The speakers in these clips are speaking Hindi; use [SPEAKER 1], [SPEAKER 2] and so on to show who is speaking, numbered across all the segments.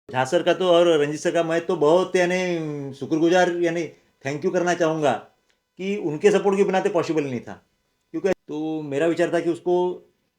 [SPEAKER 1] झासर का तो और रंजीत सर का मैं तो बहुत यानी शुक्रगुजार यानी थैंक यू करना चाहूँगा कि उनके सपोर्ट के बिना तो पॉसिबल नहीं था। क्योंकि तो मेरा विचार था कि उसको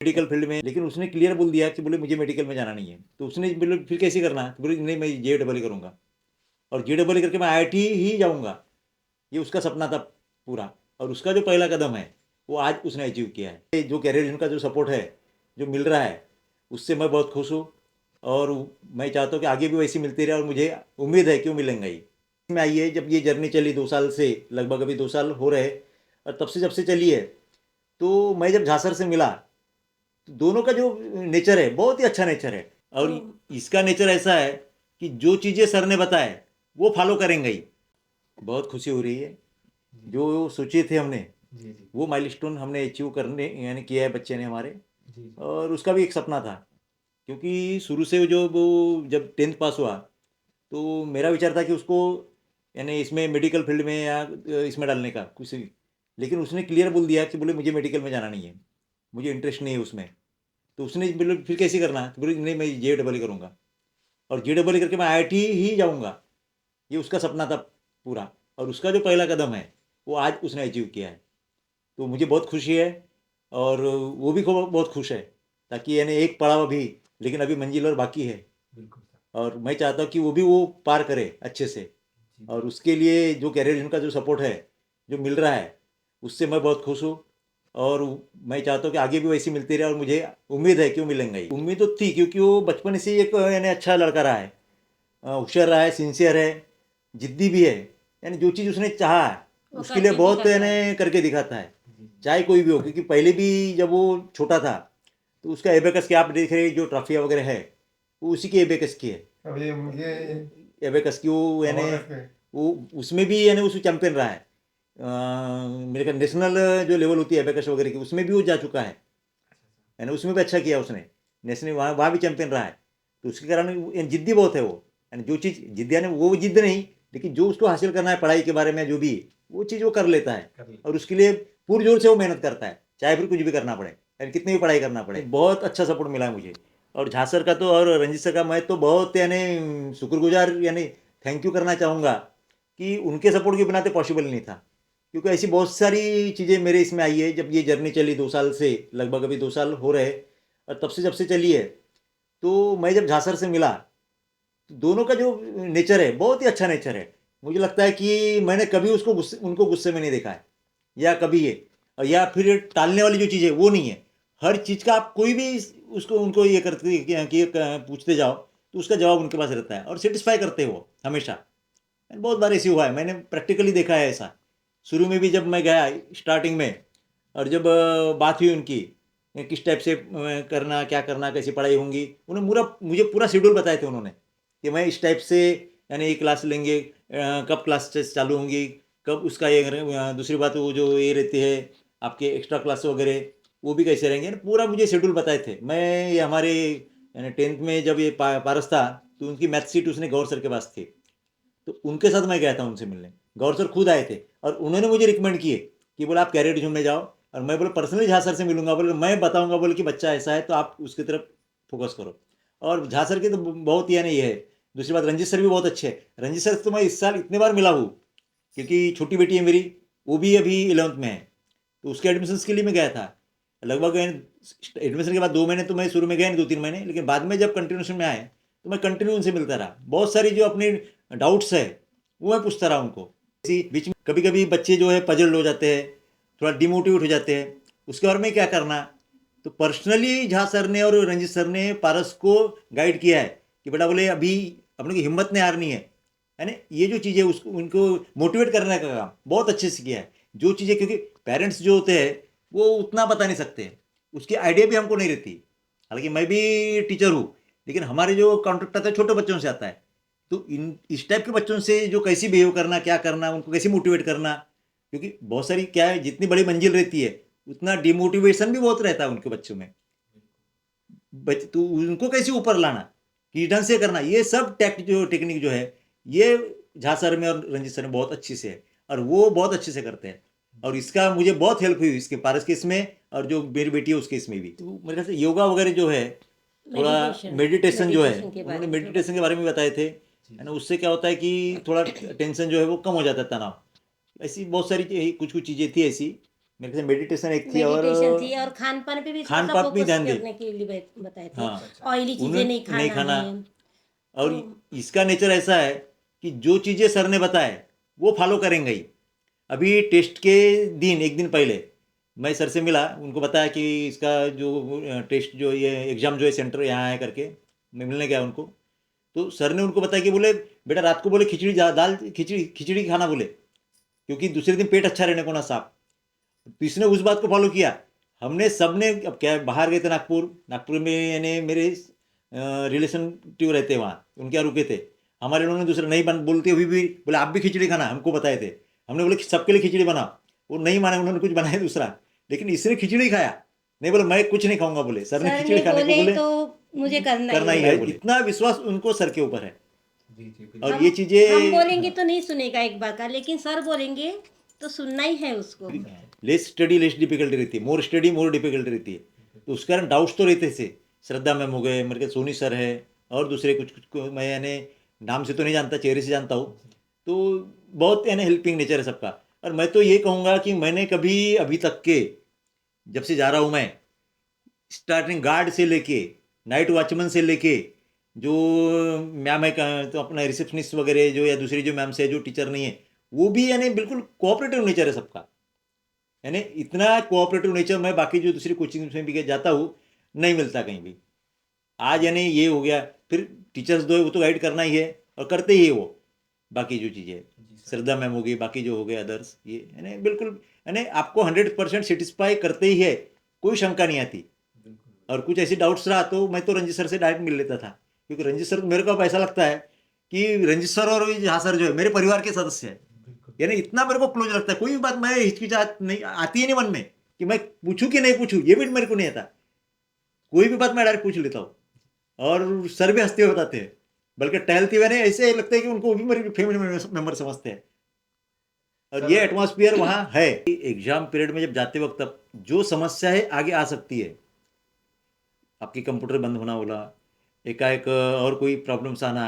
[SPEAKER 1] मेडिकल फील्ड में, लेकिन उसने क्लियर बोल दिया कि बोले मुझे मेडिकल में जाना नहीं है। तो उसने बोले फिर कैसे करना, तो बोले नहीं मैं जे डबल करूँगा और जे डबल करके मैं आईआईटी ही जाऊँगा। ये उसका सपना था पूरा, और उसका जो पहला कदम है वो आज उसने अचीव किया है। जो कैरियर का जो सपोर्ट है जो मिल रहा है उससे मैं बहुत खुश हूँ, और मैं चाहता हूँ कि आगे भी वैसी मिलती रहे, और मुझे उम्मीद है कि वो मिलेंगे ही। में आई है जब ये जर्नी चली 2 साल से, लगभग अभी 2 साल हो रहे, और तब से जब से चली है, तो मैं जब झासर से मिला तो दोनों का जो नेचर है बहुत ही अच्छा नेचर है। और इसका नेचर ऐसा है कि जो चीज़ें सर ने बताए वो फॉलो करेंगे ही। बहुत खुशी हो रही है, जो सोचे थे हमने
[SPEAKER 2] जी, जी।
[SPEAKER 1] वो माइलस्टोन हमने अचीव करने यानी किया है बच्चे ने हमारे।
[SPEAKER 2] जी, जी।
[SPEAKER 1] और उसका भी एक सपना था, क्योंकि शुरू से जो वो जब 10th पास हुआ तो मेरा विचार था कि उसको यानी इसमें मेडिकल फील्ड में या इसमें डालने का कुछ, लेकिन उसने क्लियर बोल दिया कि बोले मुझे मेडिकल में जाना नहीं है, मुझे इंटरेस्ट नहीं है उसमें। तो उसने बोले फिर कैसे करना, तो बोले नहीं मैं जे डबल करूँगा और जे डबल करके मैं आईआईटी ही जाऊँगा। ये उसका सपना था पूरा, और उसका जो पहला कदम है वो आज उसने अचीव किया है। तो मुझे बहुत खुशी है, और वो भी बहुत खुश है, ताकि यानी एक पड़ाव अभी, लेकिन अभी मंजिल और बाकी है।
[SPEAKER 2] बिल्कुल सर।
[SPEAKER 1] और मैं चाहता हूँ कि वो भी वो पार करे अच्छे से,
[SPEAKER 2] जी,
[SPEAKER 1] और उसके लिए जो कैरियर का जो सपोर्ट है जो मिल रहा है उससे मैं बहुत खुश हूँ। और मैं चाहता हूँ कि आगे भी वैसी मिलती रहे, और मुझे उम्मीद है कि वो मिलेंगे ही। उम्मीद तो थी, क्योंकि वो बचपन से ही एक यानी अच्छा लड़का रहा है, होशियार रहा है, सिंसियर है, जिद्दी भी है। यानी जो चीज़ उसने चाहा है
[SPEAKER 3] वो
[SPEAKER 1] उसके लिए
[SPEAKER 3] करके
[SPEAKER 1] बहुत
[SPEAKER 3] दिखाता है।
[SPEAKER 1] यानी करके दिखाता है,
[SPEAKER 2] जी, जी।
[SPEAKER 1] चाहे कोई भी हो। क्योंकि पहले भी जब वो छोटा था तो उसका एबेकस की आप देख रहे जो ट्रॉफियाँ वगैरह है वो उसी की एबेकस की है।
[SPEAKER 2] अब ये
[SPEAKER 1] एबेकस की वो यानी
[SPEAKER 2] अवार्ड पे।
[SPEAKER 1] वो उसमें भी यानी उस चैंपियन रहा है। मेरे ख्याल नेशनल जो लेवल होती है एबेकस वगैरह की उसमें भी वो जा चुका है, यानी उसमें भी अच्छा किया उसने, नेशनल वहाँ वहाँ भी चैंपियन रहा है। तो उसके कारण जिद्दी बहुत है वो, यानी जो चीज़ जिद्दी यानी वो जिद्द नहीं, लेकिन जो उसको हासिल करना है पढ़ाई के बारे में जो भी वो चीज़ वो कर लेता है,
[SPEAKER 2] कर ले।
[SPEAKER 1] और उसके लिए पूरी जोर से वो मेहनत करता है, चाहे फिर कुछ भी करना पड़े, यानी कितनी भी पढ़ाई करना पड़े। बहुत अच्छा सपोर्ट मिला है मुझे। और झासर का तो और रंजीत सर का मैं तो बहुत यानी शुक्रगुजार यानी थैंक यू करना चाहूँगा कि उनके सपोर्ट के बिना तो पॉसिबल नहीं था। क्योंकि ऐसी बहुत सारी चीज़ें मेरे इसमें आई है जब ये जर्नी चली 2 साल से, लगभग अभी 2 साल हो रहे, और तब से जब से चली है, तो मैं जब झासर से मिला तो दोनों का जो नेचर है बहुत ही अच्छा नेचर है। मुझे लगता है कि मैंने कभी उसको उनको गुस्से में नहीं देखा है, या कभी ये, और या फिर ये टालने वाली जो चीज़ है वो नहीं है। हर चीज़ का आप कोई भी उसको उनको ये करते कि पूछते जाओ तो उसका जवाब उनके पास रहता है, और सेटिस्फाई करते हैं वो हमेशा। बहुत बार ऐसी हुआ है, मैंने प्रैक्टिकली देखा है ऐसा। शुरू में भी जब मैं गया स्टार्टिंग में, और जब बात हुई उनकी किस टाइप से करना, क्या करना, कैसी पढ़ाई होंगी, उन्होंने पूरा मुझे पूरा शेड्यूल बताए थे उन्होंने कि मैं इस टाइप से यानी ये क्लास लेंगे, कब क्लासेस चालू होंगी, कब उसका ये दूसरी बात वो जो ये रहती है आपके एक्स्ट्रा क्लास वगैरह वो भी कैसे रहेंगे, पूरा मुझे शेड्यूल बताए थे। मैं ये हमारे यानी 10th में जब ये पारस था तो उनकी मैथ सीट उसने गौर सर के पास थी, तो उनके साथ मैं गया था उनसे मिलने। गौर सर खुद आए थे और उन्होंने मुझे रिकमेंड किए कि बोला आप कैरियर रिज्यूम में जाओ, और मैं बोले पर्सनली झा सर से मिलूंगा, बोले मैं बताऊंगा, बोले कि बच्चा ऐसा है तो आप उसकी तरफ फोकस करो। और झा सर के तो बहुत यानी ये है। दूसरी बात रंजीत सर भी बहुत अच्छे हैं। रंजीत सर से तो मैं इस साल इतने बार मिला हूँ, क्योंकि छोटी बेटी है मेरी, वो भी अभी 11th में है, तो उसके एडमिशन के लिए मैं गया था। लगभग एडमिशन के बाद 2 महीने तो मैं शुरू में गया नहीं, 2-3 महीने, लेकिन बाद में जब कंटिन्यूशन में आए तो मैं कंटिन्यू उनसे मिलता रहा। बहुत सारी जो अपने डाउट्स है वो मैं पूछता रहा उनको। इसी बीच में कभी कभी बच्चे जो है पजल्ड हो जाते हैं, थोड़ा डिमोटिवेट हो जाते हैं, उसके बारे में क्या करना। तो पर्सनली झा सर ने और रंजीत सर ने पारस को गाइड किया है कि बेटा बोले अभी अपने की हिम्मत नहीं हारनी है, यानी ये जो चीज़ें उसको उनको मोटिवेट करने का काम बहुत अच्छे से किया है। जो चीज़ें, क्योंकि पेरेंट्स जो होते हैं वो उतना बता नहीं सकते, उसकी आइडिया भी हमको नहीं रहती। हालांकि मैं भी टीचर हूँ, लेकिन हमारे जो कॉन्टेक्ट आता है छोटे बच्चों से आता है। तो इन इस टाइप के बच्चों से जो कैसी बिहेव करना, क्या करना, उनको कैसे मोटिवेट करना, क्योंकि बहुत सारी क्या है, जितनी बड़ी मंजिल रहती है उतना डिमोटिवेशन भी बहुत रहता है उनके बच्चों में। तो उनको कैसे ऊपर लाना, किस ढंग से करना, ये सब टेक्निक जो है ये झा सर में और रंजीत सर में बहुत अच्छी से है, और वो बहुत अच्छे से करते हैं। और इसका मुझे बहुत हेल्प हुई इसके पारस केस में, और जो मेरी बेटी है उसके इसमें भी। तो मेरे ख्याल से योगा वगैरह जो है थोड़ा मेडिटेशन जो है,
[SPEAKER 2] मेडिटेशन के बारे
[SPEAKER 1] उन्होंने
[SPEAKER 2] में थोड़ा
[SPEAKER 1] मेडिटेशन के बारे में बताए थे, है ना। उससे क्या होता है कि थोड़ा टेंशन जो है वो कम हो जाता है, तनाव। ऐसी बहुत सारी कुछ कुछ चीज़ें थी ऐसी, मेरे ख्याल से मेडिटेशन एक थी, और
[SPEAKER 2] मेडिटेशन थी, और खान पान पे भी थोड़ा
[SPEAKER 1] खान
[SPEAKER 2] सा
[SPEAKER 1] पान भी
[SPEAKER 2] फोकस
[SPEAKER 1] ध्यान दे।
[SPEAKER 2] करने के लिए बताए थे।
[SPEAKER 1] हाँ,
[SPEAKER 2] ऑयली चीजें नहीं
[SPEAKER 1] उन्हें नहीं
[SPEAKER 2] खाना
[SPEAKER 1] खाना।
[SPEAKER 2] है।
[SPEAKER 1] और
[SPEAKER 2] तो
[SPEAKER 1] इसका नेचर ऐसा है कि जो चीज़ें सर ने बताए वो फॉलो करेंगे ही। अभी टेस्ट के दिन, एक दिन पहले मैं सर से मिला, उनको बताया कि इसका जो टेस्ट जो ये एग्ज़ाम जो है सेंटर यहाँ है करके, मैं मिलने गया उनको। तो सर ने उनको बताया कि बोले बेटा रात को बोले खिचड़ी दाल खिचड़ी खिचड़ी खाना बोले, क्योंकि दूसरे दिन पेट अच्छा रहने को ना साफ। तो इसने उस बात को फॉलो किया। हमने सबने, अब क्या है, बाहर गए थे नागपुर, नागपुर में यानी मेरे रिलेशनटिव रहते हैं वहाँ, उनके यहाँ रुके थे। हमारे लोगों ने दूसरे नहीं बन बोलते हुए भी बोले आप भी खिचड़ी खाना, हमको बताए थे। हमने बोले कि सबके लिए खिचड़ी बनाओ, वो नहीं माने, उन्होंने कुछ बनाया दूसरा, लेकिन इसने खिचड़ी खाया। नहीं बोले मैं कुछ नहीं खाऊंगा, बोले सर ने
[SPEAKER 2] सर
[SPEAKER 1] खिचड़ी
[SPEAKER 2] ने
[SPEAKER 1] खाने को
[SPEAKER 2] बोले
[SPEAKER 1] बोले,
[SPEAKER 2] तो मुझे करना
[SPEAKER 1] करना
[SPEAKER 2] ही
[SPEAKER 1] ही
[SPEAKER 2] है।
[SPEAKER 1] है बोले। इतना विश्वास उनको सर के ऊपर है। और
[SPEAKER 2] हम
[SPEAKER 1] ये
[SPEAKER 2] हम
[SPEAKER 1] चीज़ें,
[SPEAKER 2] बोलेंगे तो नहीं सुनेगा एक बार का, लेकिन सर बोलेंगे तो सुनना ही है उसको।
[SPEAKER 1] लेस स्टडी लेस डिफिकल्टी रहती है, मोर स्टडी मोर डिफिकल्टी रहती है। तो उस कारण डाउट्स तो रहते थे। श्रद्धा मैम हो गए, मेरे के सोनी सर है, और दूसरे कुछ कुछ को मैं यानी नाम से तो नहीं जानता, चेहरे से जानता हूँ। तो बहुत यानी हेल्पिंग नेचर है सबका। और मैं तो ये कहूँगा कि मैंने कभी अभी तक के, जब से जा रहा हूँ मैं, स्टार्टिंग गार्ड से लेके नाइट वॉचमैन से लेके जो मैम है तो अपना रिसेप्शनिस्ट वगैरह जो, या दूसरी जो मैम से जो टीचर नहीं है, वो भी यानी बिल्कुल कोऑपरेटिव नेचर है सबका। यानी इतना कोऑपरेटिव नेचर मैं बाकी जो दूसरी कोचिंग में भी जाता हूँ नहीं मिलता कहीं भी। आज यानी ये हो गया, फिर टीचर्स दो वो तो गाइड करना ही है, और करते ही है वो। बाकी जो चीज़ें श्रद्धा मैम हो गई, बाकी जो हो गए अदर्स, ये यानी बिल्कुल यानी आपको 100% सेटिस्फाई करते ही है, कोई शंका नहीं आती। और कुछ ऐसे डाउट्स रहा तो मैं तो रंजित सर से डायरेक्ट मिल लेता था, क्योंकि रंजित सर मेरे को अब ऐसा लगता है कि रंजित सर और झा सर जो है मेरे परिवार के सदस्य हैं। यानी इतना मेरे को क्लोज लगता है, कोई भी बात मैं हिचकिचाहट नहीं आती है नहीं मन में कि मैं पूछूं कि नहीं पूछूं, ये भी मेरे को नहीं आता। कोई भी बात मैं डायरेक्ट पूछ लेता हूँ, और सर भी हंसते हुए बताते हैं, बल्कि टहलते हुए नहीं, ऐसे लगता है कि उनको भी मेरी फैमिली मेंबर समझते हैं। और ये एटमॉस्फेयर वहाँ है। एग्जाम पीरियड में जब जाते वक्त तब जो समस्या है आगे आ सकती है, आपकी कंप्यूटर बंद होना बोला, एकाएक और कोई प्रॉब्लम्स आना,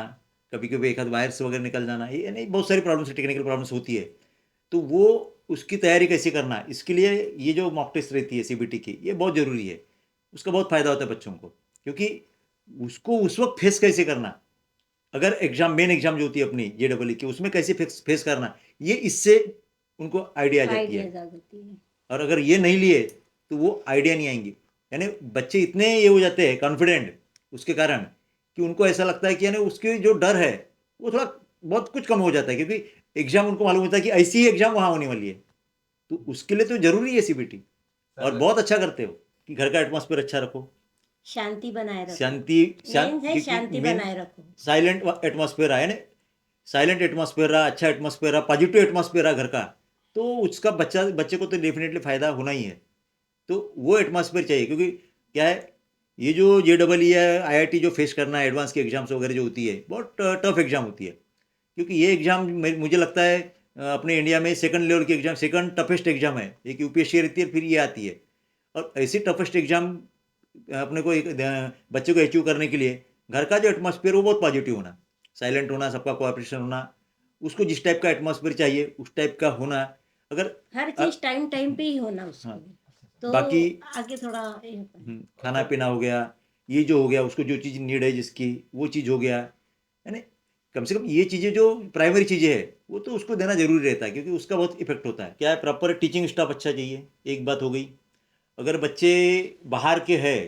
[SPEAKER 1] कभी कभी एक आध वायर्स वगैरह निकल जाना, ये नहीं बहुत सारी प्रॉब्लम्स, टेक्निकल प्रॉब्लम्स होती है। तो वो उसकी तैयारी कैसे करना, इसके लिए ये जो मॉक टेस्ट रहती है सीबीटी की, ये बहुत ज़रूरी है। उसका बहुत फ़ायदा होता है बच्चों को, क्योंकि उसको उस वक्त फेस कैसे करना, अगर एग्जाम मेन एग्जाम जो होती है अपनी JEE की, उसमें कैसे फेस करना, ये इससे उनको आइडिया आ जाती है।
[SPEAKER 2] आइडियाज आ जाती है।
[SPEAKER 1] और अगर ये नहीं लिए तो वो आइडिया नहीं आएंगी। यानी बच्चे इतने ये हो जाते हैं कॉन्फिडेंट उसके कारण, कि उनको ऐसा लगता है कि यानी उसके जो डर है वो थोड़ा बहुत कुछ कम हो जाता है, क्योंकि एग्जाम उनको मालूम होता है कि ऐसी ही एग्जाम वहाँ होने वाली है। तो उसके लिए तो जरूरी है सीबीटी। और बहुत अच्छा करते हो कि घर का एटमॉस्फेयर अच्छा रखो,
[SPEAKER 2] शांति बनाए रखो।
[SPEAKER 1] शांति
[SPEAKER 2] मेन है शांति
[SPEAKER 1] मेन
[SPEAKER 2] बनाए रखो।
[SPEAKER 1] साइलेंट एटमॉस्फेयर है, यानी साइलेंट एटमॉस्फेयर रहा, अच्छा एटमॉस्फेयर रहा, पॉजिटिव एटमॉस्फेयर रहा घर का, तो उसका बच्चे को तो डेफिनेटली फ़ायदा होना ही है। तो वो एटमॉस्फेयर चाहिए, क्योंकि क्या है, ये जो JEE है, IIT जो फेस करना है, एडवांस की एग्जाम्स वगैरह जो होती है, बहुत टफ एग्जाम होती है। क्योंकि ये एग्जाम मुझे लगता है अपने इंडिया में सेकंड लेवल की एग्जाम, सेकंड टफेस्ट एग्जाम है। एक UPSC रहती है, फिर ये आती है। और ऐसी टफेस्ट एग्जाम अपने को एक बच्चे को अचीव करने के लिए घर का जो एटमॉस्फेयर वो बहुत पॉजिटिव होना, साइलेंट होना, सबका कोऑपरेशन होना, उसको जिस टाइप का एटमॉस्फेयर चाहिए उस टाइप का होना। अगर
[SPEAKER 2] हर चीज टाइम टाइम पे ही होना उसको।
[SPEAKER 1] हाँ,
[SPEAKER 2] तो
[SPEAKER 1] बाकी
[SPEAKER 2] आगे थोड़ा ये होता है।
[SPEAKER 1] खाना पीना हो गया, ये जो हो गया, उसको जो चीज़ नीड है जिसकी, वो चीज़ हो गया, यानी कम से कम ये चीज़ें जो प्राइमरी चीज़ें हैं वो तो उसको देना जरूरी रहता है, क्योंकि उसका बहुत इफेक्ट होता है। क्या है, प्रॉपर टीचिंग स्टाफ अच्छा चाहिए, एक बात हो गई। अगर बच्चे बाहर के हैं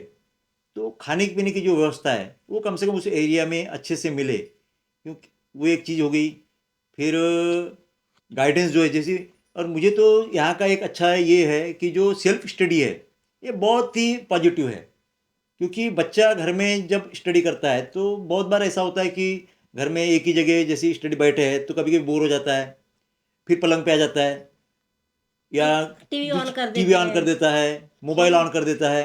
[SPEAKER 1] तो खाने पीने की जो व्यवस्था है वो कम से कम उस एरिया में अच्छे से मिले, क्योंकि वो एक चीज़ हो गई। फिर गाइडेंस जो है जैसे, और मुझे तो यहाँ का एक अच्छा ये है कि जो सेल्फ स्टडी है ये बहुत ही पॉजिटिव है। क्योंकि बच्चा घर में जब स्टडी करता है तो बहुत बार ऐसा होता है कि घर में एक ही जगह जैसे स्टडी बैठे है तो कभी कभी बोर हो जाता है, फिर पलंग पे आ जाता है, या
[SPEAKER 2] टीवी ऑन कर
[SPEAKER 1] टीवी
[SPEAKER 2] देते
[SPEAKER 1] ऑन कर
[SPEAKER 2] हैं।
[SPEAKER 1] देता है, मोबाइल ऑन कर देता है।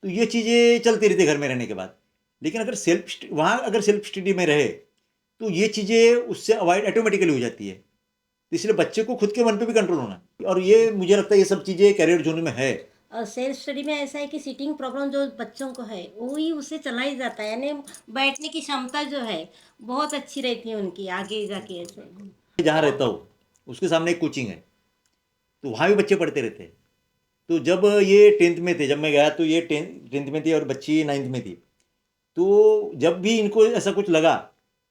[SPEAKER 1] तो ये चीज़ें चलती रहती है घर में रहने के बाद। लेकिन अगर वहाँ अगर सेल्फ स्टडी में रहे तो ये चीज़ें उससे अवॉइड ऑटोमेटिकली हो जाती है। तो इसलिए बच्चे को खुद के मन पे भी कंट्रोल होना, और ये मुझे लगता है ये सब चीज़ें कैरियर जोन में है।
[SPEAKER 2] और सेल्फ स्टडी में ऐसा है कि सीटिंग प्रॉब्लम जो बच्चों को है वही उससे चला ही जाता है, यानी बैठने की क्षमता जो है बहुत अच्छी रहती है उनकी आगे जाके ऐसे।
[SPEAKER 1] जहाँ रहता हूँ उसके सामने एक कोचिंग है, तो वहाँ भी बच्चे पढ़ते रहते हैं। तो जब ये 10th में थे, जब मैं गया तो ये 10th में थी और बच्ची 9th में थी। तो जब भी इनको ऐसा कुछ लगा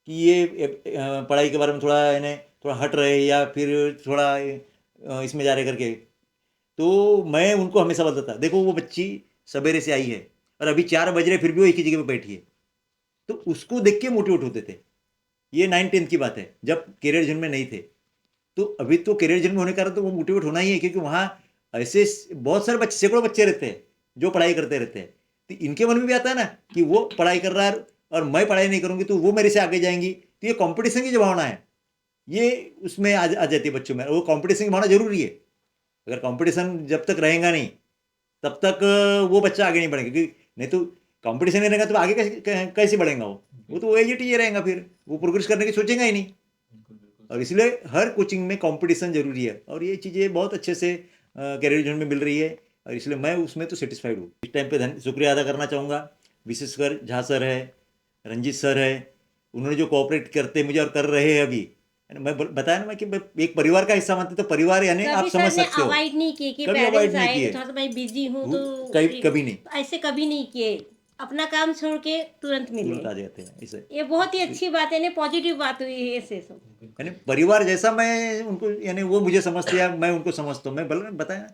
[SPEAKER 1] कि ये पढ़ाई के बारे में थोड़ा इन्हें थोड़ा हट रहे या फिर थोड़ा इसमें जा रहे करके, तो मैं उनको हमेशा बताता, देखो वो बच्ची सवेरे से आई है और अभी 4 बज रहे फिर भी वो एक ही जगह पे बैठी है। तो उसको देख के मोटिवेट होते थे। ये 9th-10th की बात है, जब करियर जोन में नहीं थे। तो अभी तो करियर जोन में होने के कारण तो वो मोटिवेट होना ही है, क्योंकि वहाँ ऐसे बहुत सारे बच्चे, सैकड़ों बच्चे रहते हैं जो पढ़ाई करते रहते हैं। तो इनके मन में भी आता है ना कि वो पढ़ाई कर रहा है और मैं पढ़ाई नहीं करूँगी तो वो मेरे से आगे जाएंगी। तो ये कंपटीशन की जो भावना है ये उसमें आ जाती है बच्चों में। वो कंपटीशन की भावना जरूरी है। अगर कंपटीशन जब तक रहेगा नहीं तब तक वो बच्चा आगे नहीं बढ़ेगा, क्योंकि नहीं तो कंपटीशन नहीं रहेगा तो आगे कैसे बढ़ेगा वो तो एज ही रहेगा, फिर वो प्रोग्रेस करने की सोचेगा ही नहीं। और इसलिए हर कोचिंग में कंपटीशन जरूरी है और ये चीज़ें बहुत अच्छे से करियर जोन में मिल रही है और इसलिए मैं उसमें तो सेटिस्फाइड हूँ। इस टाइम पे शुक्रिया अदा करना चाहूँगा, विशेषकर झा सर है, रंजीत सर है, उन्होंने जो कोऑपरेट करते मुझे और कर रहे हैं अभी। मैं बताया ना मैं कि मैं एक परिवार का हिस्सा मानते, तो परिवार यानी आप
[SPEAKER 2] कभी
[SPEAKER 1] समझ
[SPEAKER 2] सर ने
[SPEAKER 1] सकते हो।
[SPEAKER 2] अवॉइड नहीं किए कि
[SPEAKER 1] कभी अवॉइड
[SPEAKER 2] पेरेंट्स
[SPEAKER 1] नहीं
[SPEAKER 2] आए
[SPEAKER 1] किए,
[SPEAKER 2] तो थोड़ा सा मैं बिजी हूँ तो
[SPEAKER 1] कभी नहीं,
[SPEAKER 2] ऐसे कभी नहीं किए, अपना काम छोड़ के तुरंत मिले।
[SPEAKER 1] तुरंत आ जाते हैं इसे।
[SPEAKER 2] ये बहुत ही अच्छी बात है, पॉजिटिव बात हुई है इससे सब।
[SPEAKER 1] यानी परिवार जैसा मैं उनको, यानी वो मुझे समझते हैं, मैं उनको समझता हूँ, मैं बल बताया।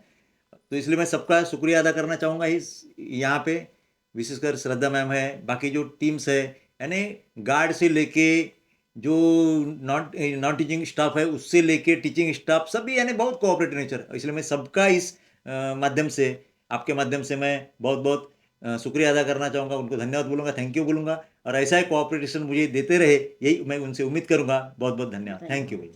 [SPEAKER 1] तो इसलिए मैं सबका शुक्रिया अदा करना चाहूँगा इस यहाँ पे, विशेषकर श्रद्धा मैम है, बाकी जो टीम्स है, यानी गार्ड से लेके जो नॉन टीचिंग स्टाफ है उससे लेके टीचिंग स्टाफ सभी, यानी बहुत कोऑपरेटिव नेचर। इसलिए मैं सबका इस माध्यम से, आपके माध्यम से मैं बहुत बहुत शुक्रिया अदा करना चाहूँगा, उनको धन्यवाद बोलूँगा, थैंक यू बोलूँगा और ऐसा ही कोऑपरेशन मुझे देते रहे, यही मैं उनसे उम्मीद करूँगा। बहुत बहुत धन्यवाद, थैंक यू भाई।